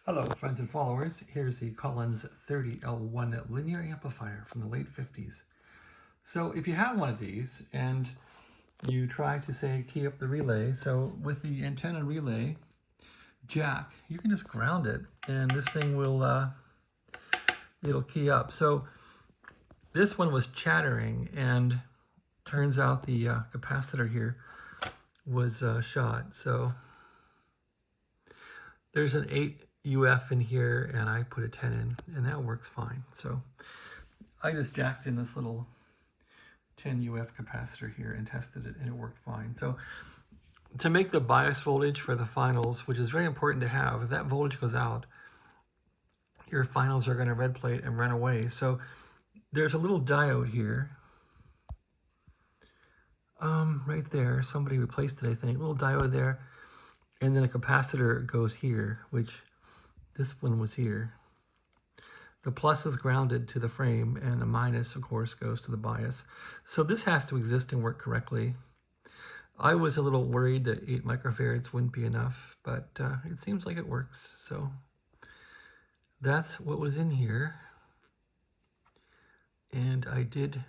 Hello friends and followers, here's the Collins 30L1 linear amplifier from the late 50s. So if you have one of these and you try to say key up the relay, so with the antenna relay jack, you can just ground it and this thing will, it'll key up. So this one was chattering and turns out the capacitor here was shot. So there's an 8 UF in here and I put a 10 in and that works fine. So I just jacked in this little 10 UF capacitor here and tested it and it worked fine. So to make the bias voltage for the finals, which is very important to have, if that voltage goes out, your finals are going to red plate and run away. So there's a little diode here. Right there, somebody replaced it, I think. A little diode there. And then a capacitor goes here, which this one was here. The plus is grounded to the frame and the minus, of course, goes to the bias. So this has to exist and work correctly. I was a little worried that 8 microfarads wouldn't be enough, but it seems like it works. So that's what was in here. And I did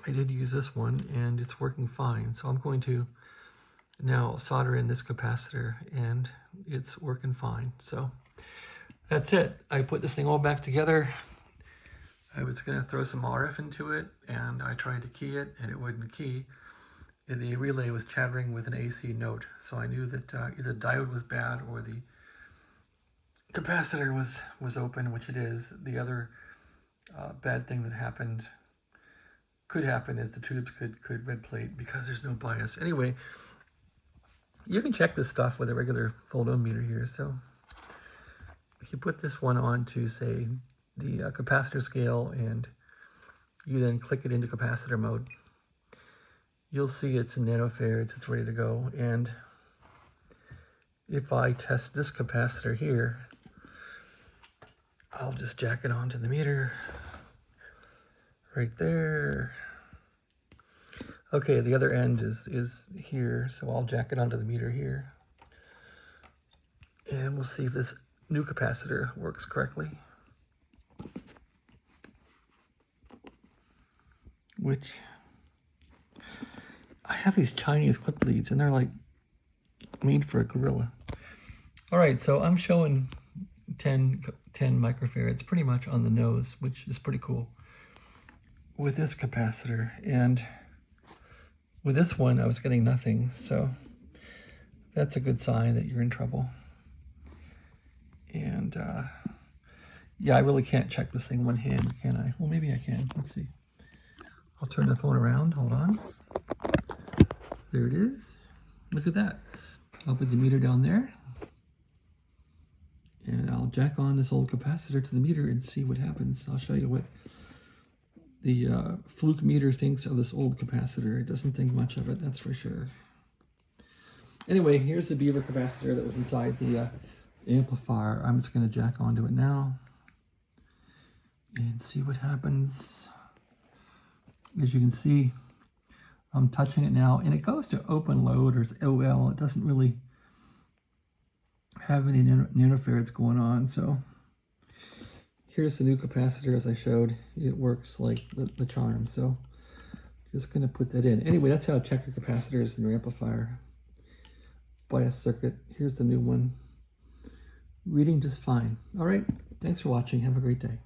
use this one and it's working fine. So I'm going to now solder in this capacitor and it's working fine. So that's it. I put this thing all back together. I was going to throw some RF into it and I tried to key it and it wouldn't key. And the relay was chattering with an AC note. So I knew that either the diode was bad or the capacitor was open, which it is. The other bad thing that could happen is the tubes could red plate because there's no bias. Anyway, you can check this stuff with a regular voltometer here. So if you put this one on to, say, the capacitor scale and you then click it into capacitor mode, you'll see it's in nanofarads, it's ready to go. And if I test this capacitor here, I'll just jack it onto the meter right there. Okay, the other end is here, so I'll jack it onto the meter here. And we'll see if this new capacitor works correctly. Which, I have these Chinese clip leads and they're like made for a gorilla. All right, so I'm showing 10 microfarads pretty much on the nose, which is pretty cool with this capacitor. And with this one, I was getting nothing, so that's a good sign that you're in trouble. And yeah, I really can't check this thing one hand, can I? Well, maybe I can. Let's see. I'll turn the phone around. Hold on. There it is. Look at that. I'll put the meter down there. And I'll jack on this old capacitor to the meter and see what happens. I'll show you what the fluke meter thinks of this old capacitor. It doesn't think much of it, that's for sure. Anyway, here's the beaver capacitor that was inside the amplifier. I'm just going to jack onto it now and see what happens. As you can see, I'm touching it now, and it goes to open load or OL. It doesn't really have any nanofarads going on, so here's the new capacitor as I showed. It works like the charm, so just going to put that in. Anyway, that's how to check your capacitors in your amplifier. Bias circuit. Here's the new one. Reading just fine. All right, thanks for watching. Have a great day.